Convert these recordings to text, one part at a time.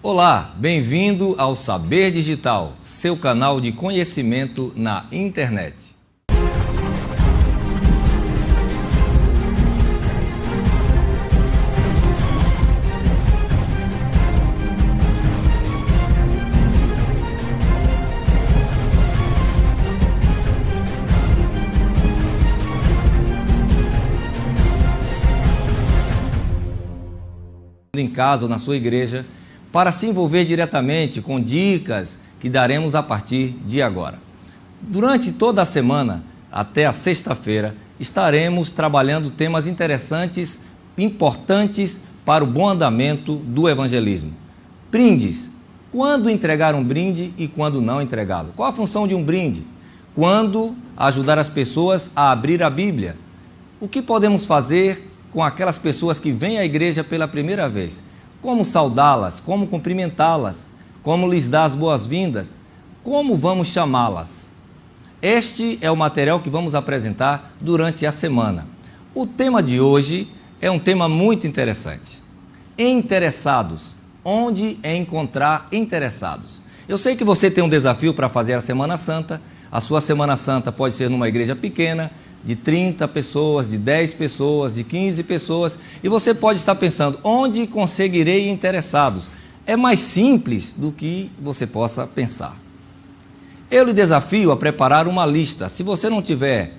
Olá, bem-vindo ao Saber Digital, seu canal de conhecimento na internet. Em casa ou na sua igreja, para se envolver diretamente com dicas que daremos a partir de agora. Durante toda a semana, até a sexta-feira, estaremos trabalhando temas interessantes, importantes para o bom andamento do evangelismo. Brindes. Quando entregar um brinde e quando não entregá-lo? Qual a função de um brinde? Quando ajudar as pessoas a abrir a Bíblia? O que podemos fazer com aquelas pessoas que vêm à igreja pela primeira vez? Como saudá-las? Como cumprimentá-las? Como lhes dar as boas-vindas? Como vamos chamá-las? Este é o material que vamos apresentar durante a semana. O tema de hoje é um tema muito interessante. Interessados. Onde encontrar interessados? Eu sei que você tem um desafio para fazer a Semana Santa. A sua Semana Santa pode ser numa igreja pequena, de 30 pessoas, de 10 pessoas, de 15 pessoas, e você pode estar pensando, onde conseguirei interessados? É mais simples do que você possa pensar. Eu lhe desafio a preparar uma lista. Se você não tiver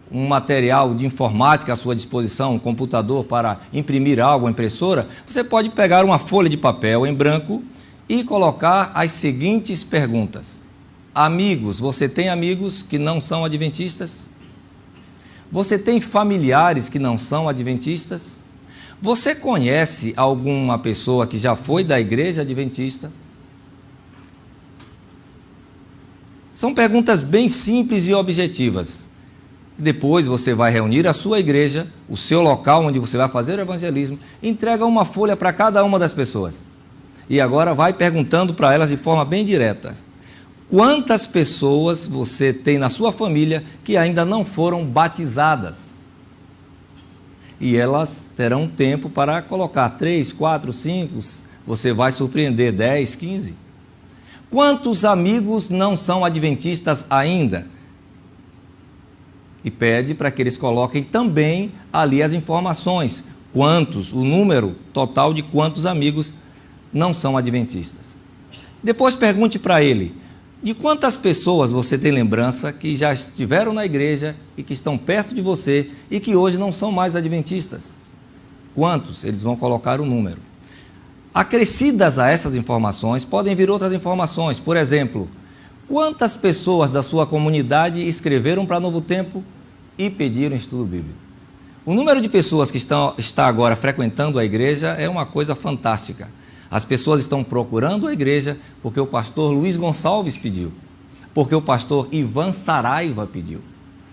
um material de informática à sua disposição, um computador para imprimir algo, uma impressora, você pode pegar uma folha de papel em branco e colocar as seguintes perguntas. Amigos, você tem amigos que não são adventistas? Você tem familiares que não são adventistas? Você conhece alguma pessoa que já foi da igreja adventista? São perguntas bem simples e objetivas. Depois você vai reunir a sua igreja, o seu local onde você vai fazer o evangelismo, entrega uma folha para cada uma das pessoas. E agora vai perguntando para elas de forma bem direta. Quantas pessoas você tem na sua família que ainda não foram batizadas? E elas terão tempo para colocar 3, 4, 5, você vai surpreender, 10, 15. Quantos amigos não são adventistas ainda? E pede para que eles coloquem também ali as informações. Quantos, o número total de quantos amigos não são adventistas. Depois pergunte para ele, de quantas pessoas você tem lembrança que já estiveram na igreja e que estão perto de você e que hoje não são mais adventistas? Quantos? Eles vão colocar o número. Acrescidas a essas informações, podem vir outras informações. Por exemplo, quantas pessoas da sua comunidade escreveram para Novo Tempo e pediram estudo bíblico? O número de pessoas que está agora frequentando a igreja é uma coisa fantástica. As pessoas estão procurando a igreja porque o pastor Luiz Gonçalves pediu, porque o pastor Ivan Saraiva pediu,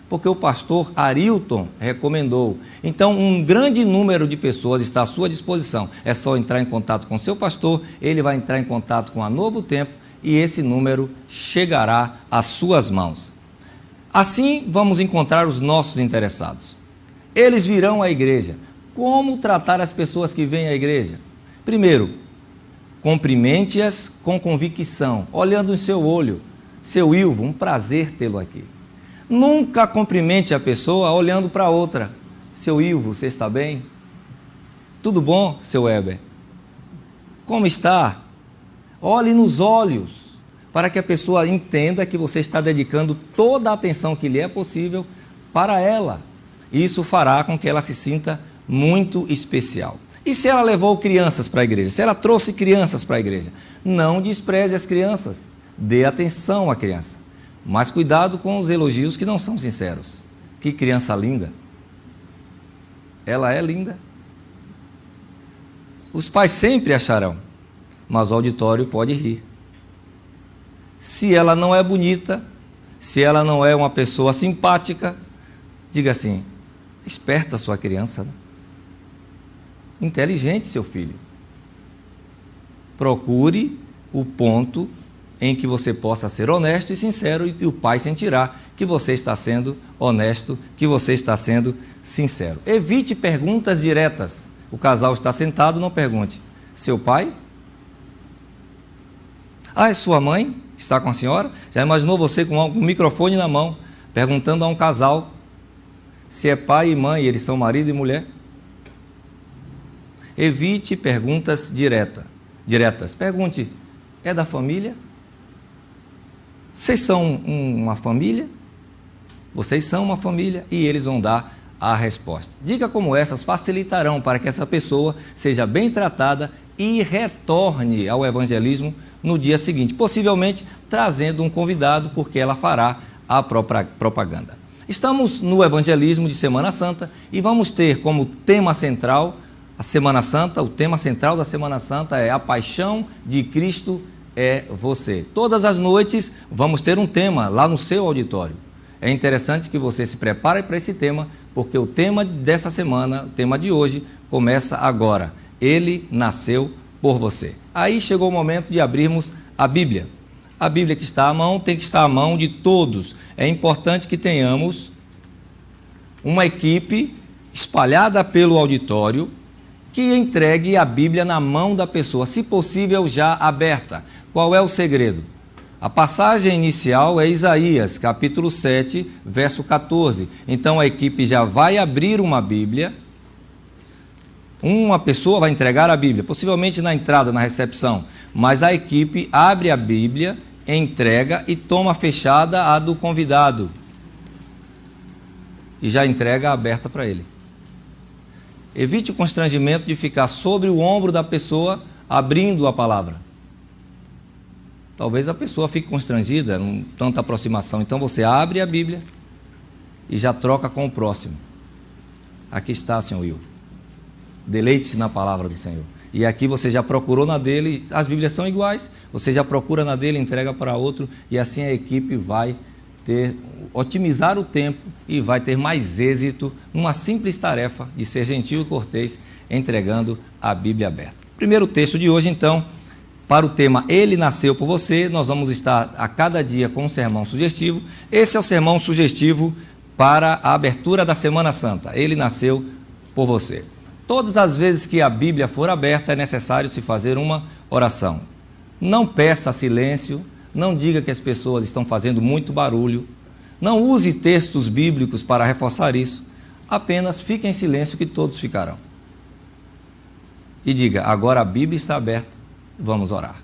porque o pastor Arilton recomendou. Então, um grande número de pessoas está à sua disposição. É só entrar em contato com o seu pastor, ele vai entrar em contato com a Novo Tempo e esse número chegará às suas mãos. Assim, vamos encontrar os nossos interessados. Eles virão à igreja. Como tratar as pessoas que vêm à igreja? Primeiro, cumprimente-as com convicção, olhando em seu olho. Seu Ilvo, um prazer tê-lo aqui. Nunca cumprimente a pessoa olhando para outra. Seu Ilvo, você está bem? Tudo bom, seu Weber? Como está? Olhe nos olhos, para que a pessoa entenda que você está dedicando toda a atenção que lhe é possível para ela. Isso fará com que ela se sinta muito especial. E se ela levou crianças para a igreja? Se ela trouxe crianças para a igreja? Não despreze as crianças. Dê atenção à criança. Mas cuidado com os elogios que não são sinceros. Que criança linda. Ela é linda. Os pais sempre acharão, mas o auditório pode rir. Se ela não é bonita, se ela não é uma pessoa simpática, diga assim, esperta a sua criança, né? Inteligente, seu filho. Procure o ponto em que você possa ser honesto e sincero e que o pai sentirá que você está sendo honesto, que você está sendo sincero. Evite perguntas diretas. O casal está sentado, não pergunte, seu pai? Ah, é sua mãe? Está com a senhora? Já imaginou você com um microfone na mão, perguntando a um casal se é pai e mãe, eles são marido e mulher? Evite perguntas diretas. Pergunte, é da família? Vocês são uma família? Vocês são uma família? E eles vão dar a resposta. Dicas como essas facilitarão para que essa pessoa seja bem tratada e retorne ao evangelismo no dia seguinte, possivelmente trazendo um convidado, porque ela fará a própria propaganda. Estamos no evangelismo de Semana Santa e vamos ter como tema central a Semana Santa. O tema central da Semana Santa é a paixão de Cristo é você. Todas as noites vamos ter um tema lá no seu auditório. É interessante que você se prepare para esse tema, porque o tema dessa semana, o tema de hoje, começa agora. Ele nasceu por você. Aí chegou o momento de abrirmos a Bíblia. A Bíblia que está à mão tem que estar à mão de todos. É importante que tenhamos uma equipe espalhada pelo auditório que entregue a Bíblia na mão da pessoa, se possível já aberta. Qual é o segredo? A passagem inicial é Isaías, capítulo 7, verso 14. Então a equipe já vai abrir uma Bíblia. Uma pessoa vai entregar a Bíblia, possivelmente na entrada, na recepção, mas a equipe abre a Bíblia, entrega e toma fechada a do convidado e já entrega aberta para ele. Evite o constrangimento de ficar sobre o ombro da pessoa abrindo a palavra. Talvez a pessoa fique constrangida, não tanta aproximação. Então você abre a Bíblia e já troca com o próximo. Aqui está, senhor Ilvo. Deleite-se na palavra do Senhor. E aqui você já procurou na dele, as Bíblias são iguais, você já procura na dele, entrega para outro, e assim a equipe vai otimizar o tempo e vai ter mais êxito numa simples tarefa de ser gentil e cortês, entregando a Bíblia aberta. Primeiro texto de hoje, então, para o tema Ele Nasceu por Você, nós vamos estar a cada dia com um sermão sugestivo. Esse é o sermão sugestivo para a abertura da Semana Santa. Ele nasceu por você. Todas as vezes que a Bíblia for aberta, é necessário se fazer uma oração. Não peça silêncio, não diga que as pessoas estão fazendo muito barulho, não use textos bíblicos para reforçar isso, apenas fique em silêncio que todos ficarão. E diga, agora a Bíblia está aberta, vamos orar.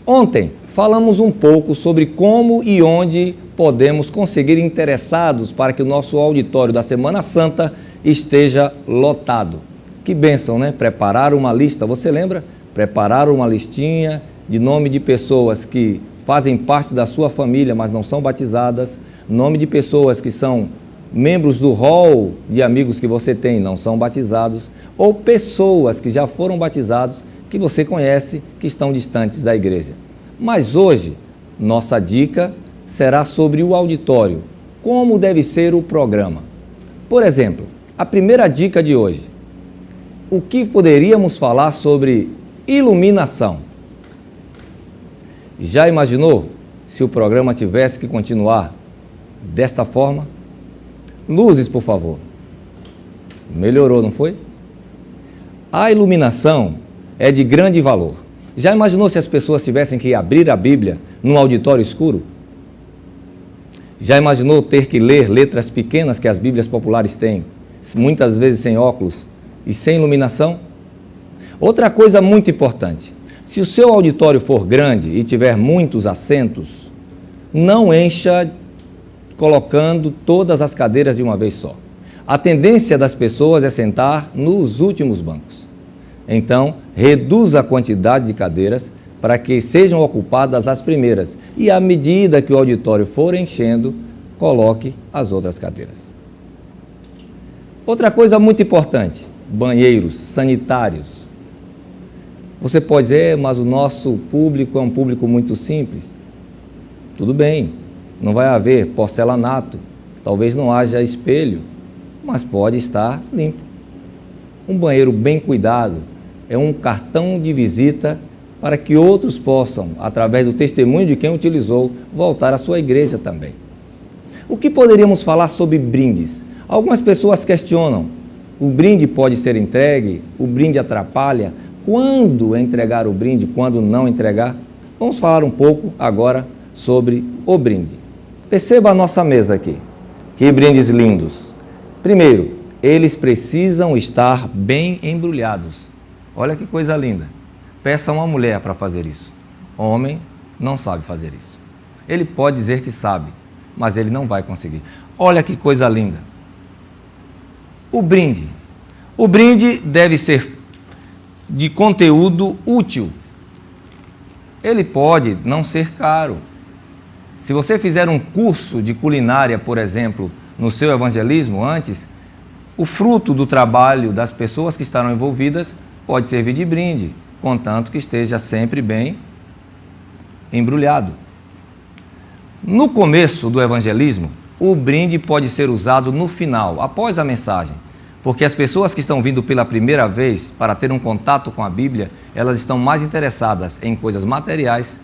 Ontem falamos um pouco sobre como e onde podemos conseguir interessados para que o nosso auditório da Semana Santa esteja lotado. Que bênção, né? Preparar uma lista, você lembra? Preparar uma listinha de nome de pessoas que fazem parte da sua família, mas não são batizadas, nome de pessoas que são membros do hall de amigos que você tem, não são batizados, ou pessoas que já foram batizados, que você conhece, que estão distantes da igreja. Mas hoje, nossa dica será sobre o auditório, como deve ser o programa. Por exemplo, a primeira dica de hoje, o que poderíamos falar sobre iluminação? Já imaginou se o programa tivesse que continuar desta forma? Luzes, por favor. Melhorou, não foi? A iluminação é de grande valor. Já imaginou se as pessoas tivessem que abrir a Bíblia num auditório escuro? Já imaginou ter que ler letras pequenas que as Bíblias populares têm, muitas vezes sem óculos e sem iluminação? Outra coisa muito importante, se o seu auditório for grande e tiver muitos assentos, não encha colocando todas as cadeiras de uma vez só. A tendência das pessoas é sentar nos últimos bancos. Então, reduza a quantidade de cadeiras para que sejam ocupadas as primeiras e, à medida que o auditório for enchendo, coloque as outras cadeiras. Outra coisa muito importante, banheiros sanitários. Você pode dizer, mas o nosso público é um público muito simples. Tudo bem, não vai haver porcelanato, talvez não haja espelho, mas pode estar limpo. Um banheiro bem cuidado é um cartão de visita para que outros possam, através do testemunho de quem utilizou, voltar à sua igreja também. O que poderíamos falar sobre brindes? Algumas pessoas questionam, o brinde pode ser entregue, o brinde atrapalha, quando entregar o brinde, quando não entregar? Vamos falar um pouco agora sobre o brinde. Perceba a nossa mesa aqui. Que brindes lindos. Primeiro, eles precisam estar bem embrulhados. Olha que coisa linda. Peça uma mulher para fazer isso. Homem não sabe fazer isso. Ele pode dizer que sabe, mas ele não vai conseguir. Olha que coisa linda. O brinde. O brinde deve ser de conteúdo útil. Ele pode não ser caro. Se você fizer um curso de culinária, por exemplo, no seu evangelismo antes, o fruto do trabalho das pessoas que estarão envolvidas pode servir de brinde, contanto que esteja sempre bem embrulhado. No começo do evangelismo, o brinde pode ser usado no final, após a mensagem, porque as pessoas que estão vindo pela primeira vez para ter um contato com a Bíblia, elas estão mais interessadas em coisas materiais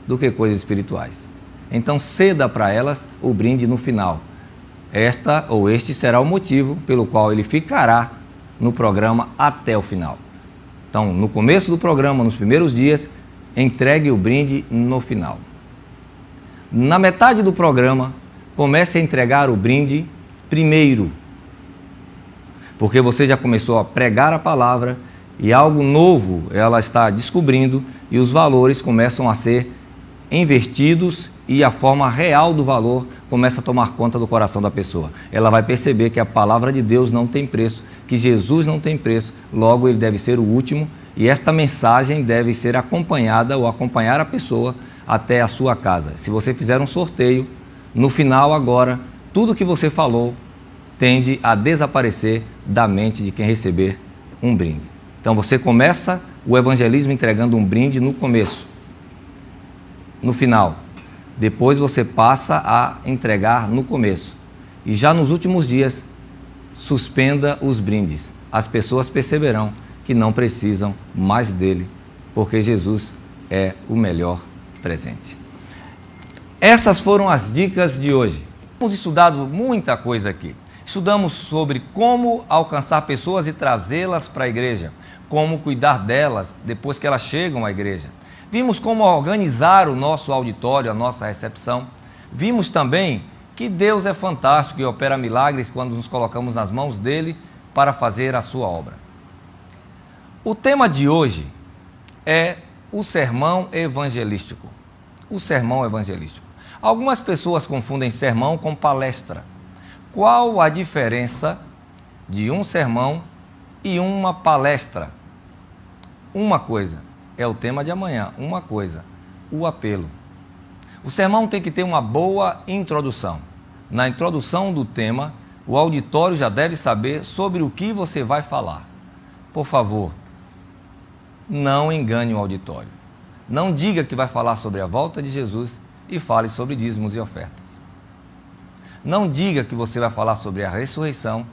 do que coisas espirituais. Então, ceda para elas o brinde no final. Esta ou este será o motivo pelo qual ele ficará no programa até o final. Então, no começo do programa, nos primeiros dias, entregue o brinde no final. Na metade do programa, comece a entregar o brinde primeiro, porque você já começou a pregar a palavra e algo novo ela está descobrindo e os valores começam a ser invertidos e a forma real do valor começa a tomar conta do coração da pessoa. Ela vai perceber que a palavra de Deus não tem preço, que Jesus não tem preço, logo ele deve ser o último e esta mensagem deve ser acompanhada ou acompanhar a pessoa até a sua casa. Se você fizer um sorteio, no final agora, tudo que você falou tende a desaparecer da mente de quem receber um brinde. Então você começa o evangelismo entregando um brinde no começo, no final. Depois você passa a entregar no começo. E já nos últimos dias, suspenda os brindes. As pessoas perceberão que não precisam mais dele, porque Jesus é o melhor presente. Essas foram as dicas de hoje. Temos estudado muita coisa aqui. Estudamos sobre como alcançar pessoas e trazê-las para a igreja, como cuidar delas depois que elas chegam à igreja. Vimos como organizar o nosso auditório, a nossa recepção. Vimos também que Deus é fantástico e opera milagres quando nos colocamos nas mãos dele para fazer a sua obra. O tema de hoje é o sermão evangelístico. O sermão evangelístico. Algumas pessoas confundem sermão com palestra. Qual a diferença de um sermão e uma palestra? Uma coisa é o tema de amanhã, uma coisa, o apelo. O sermão tem que ter uma boa introdução. Na introdução do tema, o auditório já deve saber sobre o que você vai falar. Por favor, não engane o auditório. Não diga que vai falar sobre a volta de Jesus e fale sobre dízimos e ofertas. Não diga que você vai falar sobre a ressurreição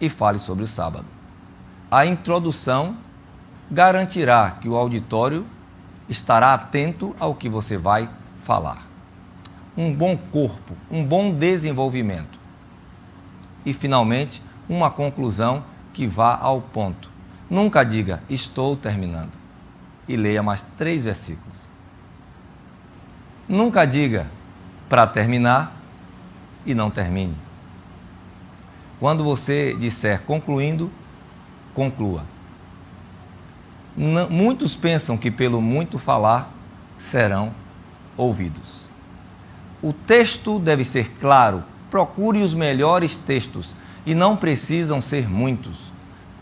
e fale sobre o sábado. A introdução garantirá que o auditório estará atento ao que você vai falar. Um bom corpo, um bom desenvolvimento. E, finalmente, uma conclusão que vá ao ponto. Nunca diga, estou terminando, e leia mais 3 versículos. Nunca diga, para terminar, e não termine. Quando você disser concluindo, conclua. Muitos pensam que pelo muito falar serão ouvidos. O texto deve ser claro. Procure os melhores textos e não precisam ser muitos.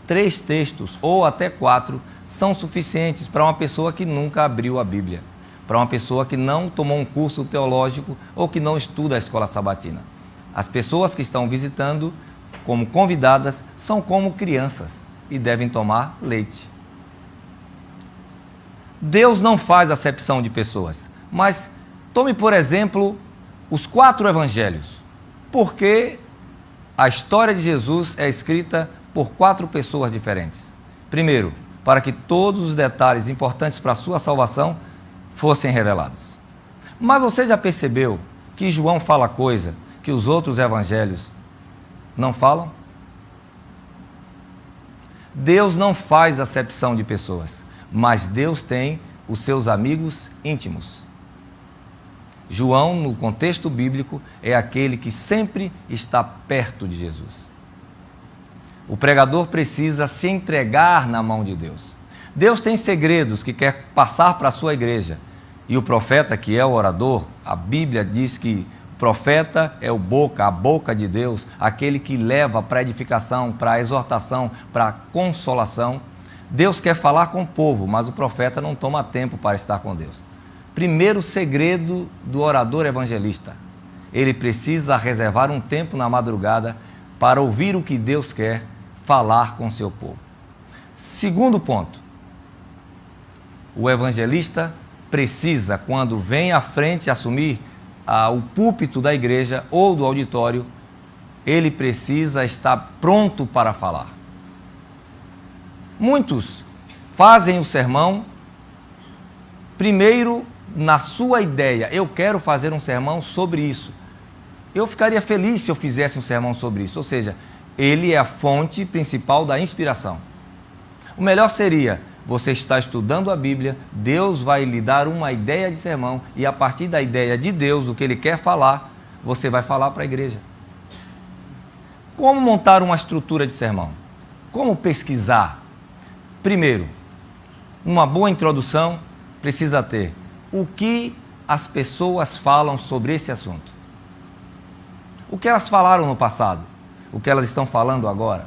3 textos ou até 4 são suficientes para uma pessoa que nunca abriu a Bíblia, para uma pessoa que não tomou um curso teológico ou que não estuda a escola sabatina. As pessoas que estão visitando como convidadas são como crianças e devem tomar leite. Deus não faz acepção de pessoas, mas tome, por exemplo, os 4 evangelhos. Por que a história de Jesus é escrita por 4 pessoas diferentes? Primeiro, para que todos os detalhes importantes para a sua salvação fossem revelados. Mas você já percebeu que João fala coisa que os outros evangelhos não falam? Deus não faz acepção de pessoas, mas Deus tem os seus amigos íntimos. João, no contexto bíblico, é aquele que sempre está perto de Jesus. O pregador precisa se entregar na mão de Deus. Deus tem segredos que quer passar para a sua igreja. E o profeta, que é o orador, a Bíblia diz que o profeta é a boca de Deus, aquele que leva para a edificação, para a exortação, para a consolação. Deus quer falar com o povo, mas o profeta não toma tempo para estar com Deus. Primeiro segredo do orador evangelista: ele precisa reservar um tempo na madrugada para ouvir o que Deus quer falar com seu povo. Segundo ponto: o evangelista precisa, quando vem à frente assumir o púlpito da igreja ou do auditório, ele precisa estar pronto para falar. Muitos fazem o sermão primeiro na sua ideia: eu quero fazer um sermão sobre isso. Eu ficaria feliz se eu fizesse um sermão sobre isso. Ou seja, ele é a fonte principal da inspiração. O melhor seria: você está estudando a Bíblia, Deus vai lhe dar uma ideia de sermão e a partir da ideia de Deus, o que Ele quer falar, você vai falar para a igreja. Como montar uma estrutura de sermão? Como pesquisar? Primeiro, uma boa introdução precisa ter o que as pessoas falam sobre esse assunto. O que elas falaram no passado, o que elas estão falando agora.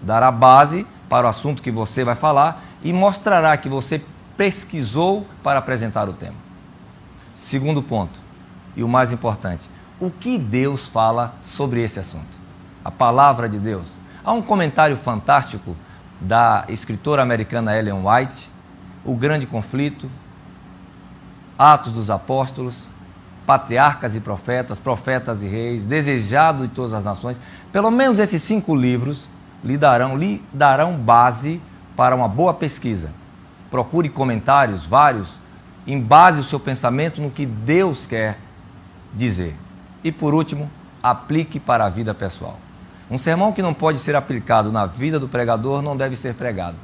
Dará base para o assunto que você vai falar e mostrará que você pesquisou para apresentar o tema. Segundo ponto, e o mais importante: o que Deus fala sobre esse assunto? A palavra de Deus. Há um comentário fantástico da escritora americana Ellen White, O Grande Conflito, Atos dos Apóstolos, Patriarcas e Profetas, Profetas e Reis, Desejado de Todas as Nações. Pelo menos esses 5 livros lhe darão base para uma boa pesquisa. Procure comentários vários, embase o seu pensamento no que Deus quer dizer. E por último, aplique para a vida pessoal. Um sermão que não pode ser aplicado na vida do pregador não deve ser pregado.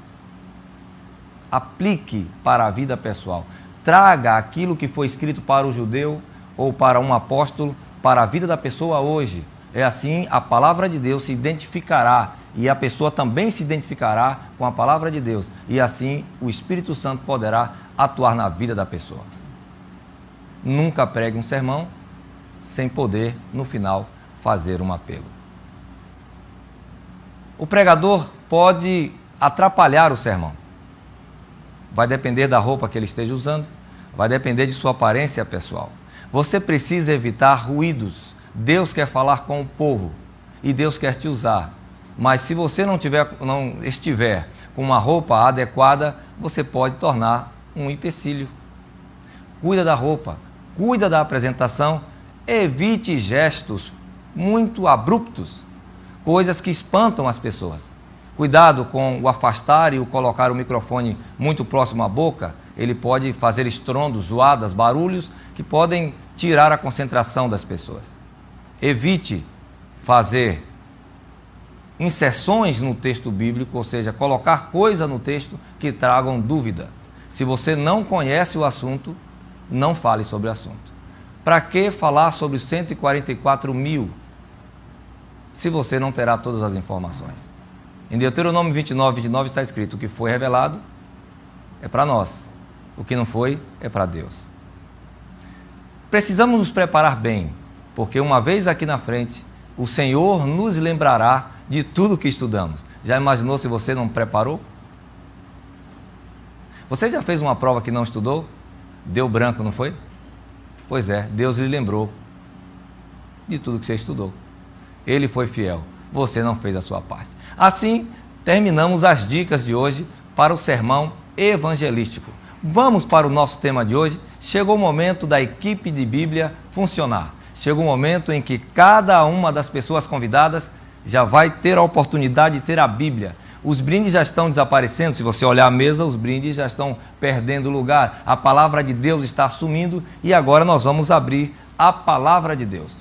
Aplique para a vida pessoal. Traga aquilo que foi escrito para o judeu ou para um apóstolo para a vida da pessoa hoje. É assim, a palavra de Deus se identificará e a pessoa também se identificará com a palavra de Deus. E assim o Espírito Santo poderá atuar na vida da pessoa. Nunca pregue um sermão sem poder, no final, fazer um apelo. O pregador pode atrapalhar o sermão. Vai depender da roupa que ele esteja usando, vai depender de sua aparência pessoal. Você precisa evitar ruídos. Deus quer falar com o povo e Deus quer te usar. Mas se você não estiver com uma roupa adequada, você pode tornar um empecilho. Cuida da roupa, cuida da apresentação, evite gestos muito abruptos, coisas que espantam as pessoas. Cuidado com o afastar e o colocar o microfone muito próximo à boca. Ele pode fazer estrondos, zoadas, barulhos que podem tirar a concentração das pessoas. Evite fazer inserções no texto bíblico, ou seja, colocar coisa no texto que tragam dúvida. Se você não conhece o assunto, não fale sobre o assunto. Para que falar sobre os 144 mil se você não terá todas as informações? Em Deuteronômio 29 está escrito: o que foi revelado é para nós, o que não foi é para Deus. Precisamos nos preparar bem, porque uma vez aqui na frente, o Senhor nos lembrará de tudo que estudamos. Já imaginou se você não preparou? Você já fez uma prova que não estudou? Deu branco, não foi? Pois é, Deus lhe lembrou de tudo que você estudou. Ele foi fiel, você não fez a sua parte. Assim, terminamos as dicas de hoje para o sermão evangelístico. Vamos para o nosso tema de hoje. Chegou o momento da equipe de Bíblia funcionar. Chegou o momento em que cada uma das pessoas convidadas já vai ter a oportunidade de ter a Bíblia. Os brindes já estão desaparecendo. Se você olhar a mesa, os brindes já estão perdendo lugar. A palavra de Deus está sumindo e agora nós vamos abrir a palavra de Deus.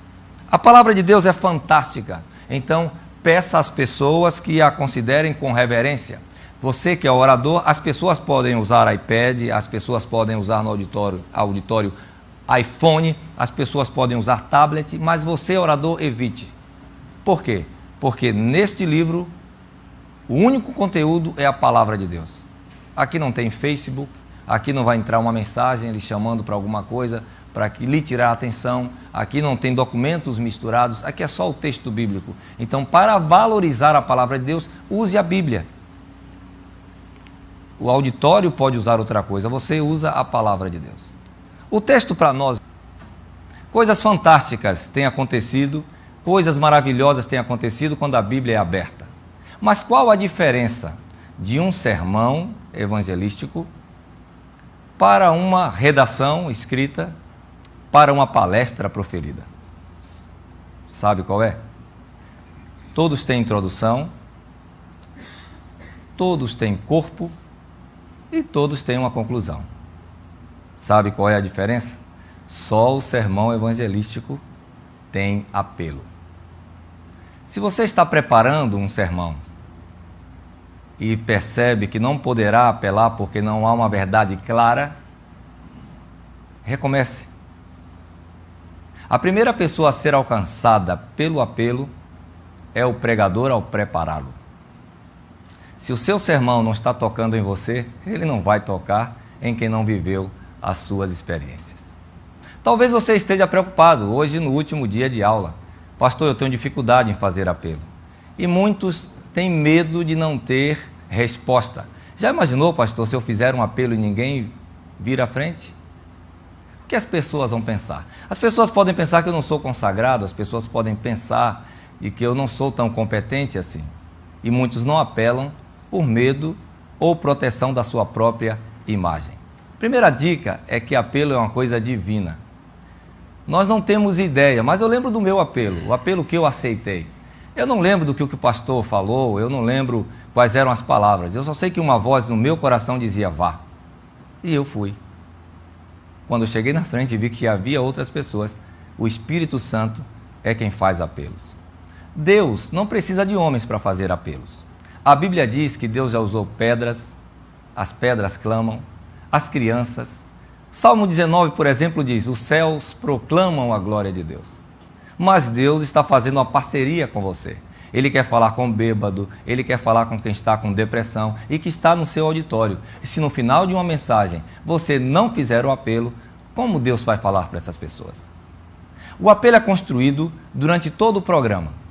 A palavra de Deus é fantástica. Então, peça às pessoas que a considerem com reverência. Você que é orador, as pessoas podem usar iPad, as pessoas podem usar no auditório iPhone, as pessoas podem usar tablet, mas você, orador, evite. Por quê? Porque neste livro, o único conteúdo é a palavra de Deus. Aqui não tem Facebook, aqui não vai entrar uma mensagem lhe chamando para alguma coisa, para lhe tirar a atenção, aqui não tem documentos misturados, aqui é só o texto bíblico. Então, para valorizar a palavra de Deus, use a Bíblia. O auditório pode usar outra coisa, você usa a palavra de Deus. O texto para nós, coisas fantásticas têm acontecido, coisas maravilhosas têm acontecido quando a Bíblia é aberta. Mas qual a diferença de um sermão evangelístico para uma redação escrita, para uma palestra proferida? Sabe qual é? Todos têm introdução, todos têm corpo e todos têm uma conclusão. Sabe qual é a diferença? Só o sermão evangelístico tem apelo. Se você está preparando um sermão e percebe que não poderá apelar porque não há uma verdade clara, recomece. A primeira pessoa a ser alcançada pelo apelo é o pregador ao prepará-lo. Se o seu sermão não está tocando em você, ele não vai tocar em quem não viveu as suas experiências. Talvez você esteja preocupado hoje no último dia de aula. Pastor, eu tenho dificuldade em fazer apelo. E muitos têm medo de não ter resposta. Já imaginou, pastor, se eu fizer um apelo e ninguém vir à frente? O que as pessoas vão pensar? As pessoas podem pensar que eu não sou consagrado, as pessoas podem pensar de que eu não sou tão competente assim. E muitos não apelam por medo ou proteção da sua própria imagem. Primeira dica é que apelo é uma coisa divina. Nós não temos ideia, mas eu lembro do meu apelo, o apelo que eu aceitei. Eu não lembro do que o pastor falou, eu não lembro quais eram as palavras. Eu só sei que uma voz no meu coração dizia, vá. E eu fui. Quando eu cheguei na frente e vi que havia outras pessoas, o Espírito Santo é quem faz apelos. Deus não precisa de homens para fazer apelos. A Bíblia diz que Deus já usou pedras, as pedras clamam, as crianças. Salmo 19, por exemplo, diz, os céus proclamam a glória de Deus. Mas Deus está fazendo uma parceria com você. Ele quer falar com o bêbado, ele quer falar com quem está com depressão e que está no seu auditório. E se no final de uma mensagem você não fizer o apelo, como Deus vai falar para essas pessoas? O apelo é construído durante todo o programa.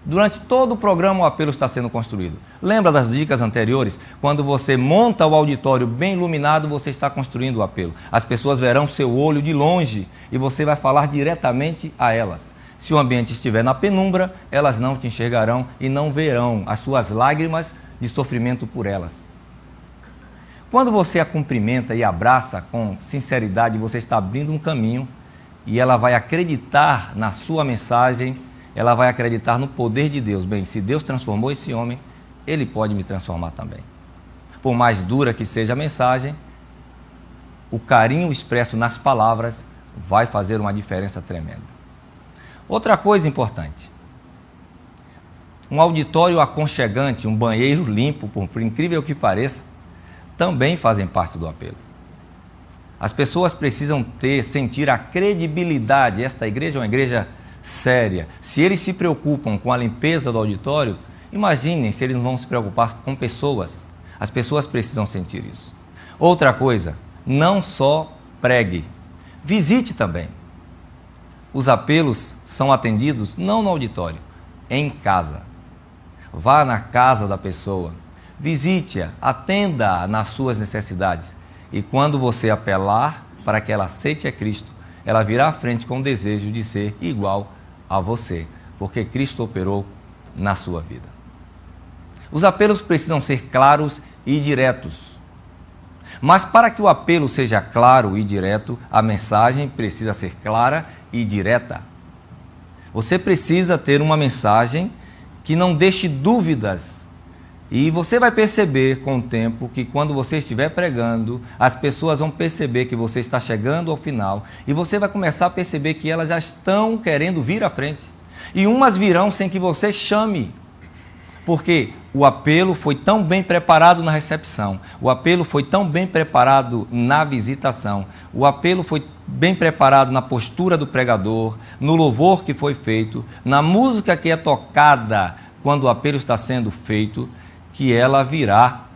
Durante todo o programa o apelo está sendo construído. Lembra das dicas anteriores? Quando você monta o auditório bem iluminado, você está construindo o apelo. As pessoas verão seu olho de longe e você vai falar diretamente a elas. Se o ambiente estiver na penumbra, elas não te enxergarão e não verão as suas lágrimas de sofrimento por elas. Quando você a cumprimenta e abraça com sinceridade, você está abrindo um caminho e ela vai acreditar na sua mensagem, ela vai acreditar no poder de Deus. Bem, se Deus transformou esse homem, Ele pode me transformar também. Por mais dura que seja a mensagem, o carinho expresso nas palavras vai fazer uma diferença tremenda. Outra coisa importante, um auditório aconchegante, um banheiro limpo, por incrível que pareça, também fazem parte do apelo. As pessoas precisam sentir a credibilidade. Esta igreja é uma igreja séria. Se eles se preocupam com a limpeza do auditório, imaginem se eles vão se preocupar com pessoas. As pessoas precisam sentir isso. Outra coisa, não só pregue, visite também. Os apelos são atendidos não no auditório, em casa. Vá na casa da pessoa, visite-a, atenda nas suas necessidades. E quando você apelar para que ela aceite a Cristo, ela virá à frente com o desejo de ser igual a você, porque Cristo operou na sua vida. Os apelos precisam ser claros e diretos. Mas para que o apelo seja claro e direto, a mensagem precisa ser clara e direta. Você precisa ter uma mensagem que não deixe dúvidas. E você vai perceber com o tempo que quando você estiver pregando, as pessoas vão perceber que você está chegando ao final e você vai começar a perceber que elas já estão querendo vir à frente. E umas virão sem que você chame. Porque o apelo foi tão bem preparado na recepção, o apelo foi tão bem preparado na visitação, o apelo foi bem preparado na postura do pregador, no louvor que foi feito, na música que é tocada quando o apelo está sendo feito, que ela virá.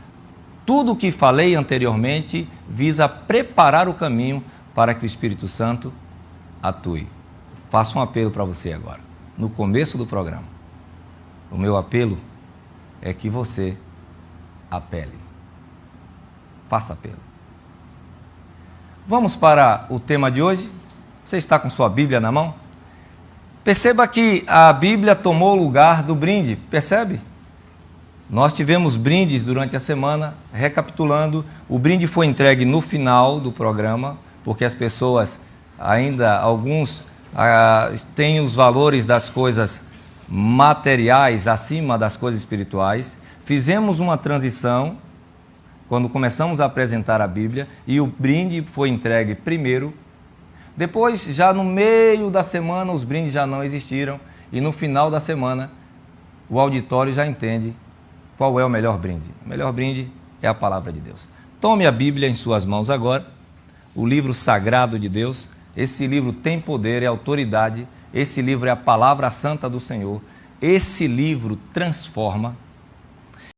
Tudo o que falei anteriormente visa preparar o caminho para que o Espírito Santo atue. Faço um apelo para você agora, no começo do programa. O meu apelo é que você apele. Faça apelo. Vamos para o tema de hoje. Você está com sua Bíblia na mão? Perceba que a Bíblia tomou o lugar do brinde, percebe? Nós tivemos brindes durante a semana, recapitulando, o brinde foi entregue no final do programa, porque as pessoas ainda, alguns têm os valores das coisas materiais acima das coisas espirituais. Fizemos uma transição quando começamos a apresentar a Bíblia e o brinde foi entregue primeiro. Depois, já no meio da semana, os brindes já não existiram e no final da semana o auditório já entende qual é o melhor brinde. O melhor brinde é a palavra de Deus. Tome a Bíblia em suas mãos agora, o livro sagrado de Deus. Esse livro tem poder e autoridade. Esse livro é a palavra santa do Senhor. Esse livro transforma.